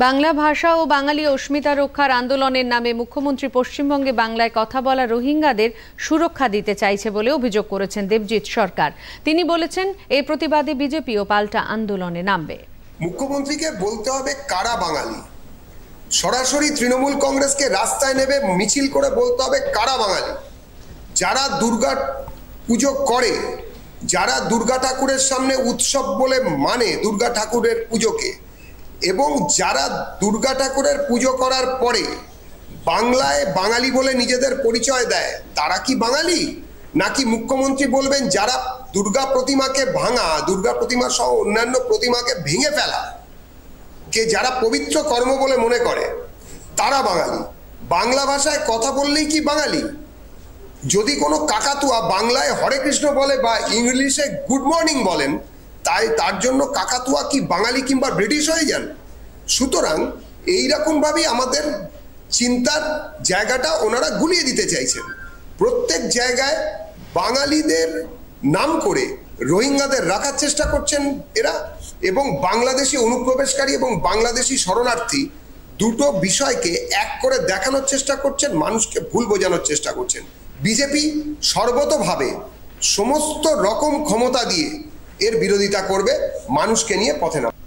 বাংলা ভাষা ও বাঙালি অস্মিতা রক্ষার আন্দোলনের নামে মুখ্যমন্ত্রী পশ্চিমবঙ্গে বাংলায় কথা বলা রোহিঙ্গাদের সুরক্ষা দিতে চাইছে বলে অভিযোগ করেছেন দেবজিৎ সরকার। তিনি বলেছেন, এই প্রতিবাদে বিজেপিও পাল্টা আন্দোলনে নামবে। মুখ্যমন্ত্রীকে বলতে হবে কারা বাঙালি। সরাসরি তৃণমূল কংগ্রেসকে রাস্তায় নেবে মিছিল করে বলতে হবে কারা বাঙালি। যারা দুর্গা পুজো করে, যারা দুর্গা ঠাকুরের সামনে উৎসব বলে মানে দুর্গা ঠাকুরের পুজোকে, এবং যারা দুর্গা ঠাকুরের পুজো করার পরে বাংলায় বাঙালি বলে নিজেদের পরিচয় দেয়, তারা কি বাঙালি? নাকি মুখ্যমন্ত্রী বলবেন যারা দুর্গা প্রতিমাকে ভাঙা, দুর্গা প্রতিমা সহ অন্যান্য প্রতিমাকে ভেঙে ফেলা কে যারা পবিত্র কর্ম বলে মনে করে তারা বাঙালি? বাংলা ভাষায় কথা বললেই কি বাঙালি? যদি কোনো কাকাতুয়া বাংলায় হরে কৃষ্ণ বলে বা ইংলিশে গুড মর্নিং বলেন, তাই তার জন্য কাকাতুয়া কি বাঙালি কিংবা ব্রিটিশ হয়ে যান? সুতরাং এইরকমভাবেই আমাদের চিন্তার জায়গাটা ওনারা গুলিয়ে দিতে চাইছেন। প্রত্যেক জায়গায় বাঙালিদের নাম করে রোহিঙ্গাদের রাখার চেষ্টা করছেন এরা, এবং বাংলাদেশি অনুপ্রবেশকারী এবং বাংলাদেশি শরণার্থী দুটো বিষয়কে এক করে দেখানোর চেষ্টা করছেন, মানুষকে ভুল বোঝানোর চেষ্টা করছেন। বিজেপি সর্বতোভাবে সমস্ত রকম ক্ষমতা দিয়ে এর বিরোধিতা করবে, মানুষকে নিয়ে পথে নামবে।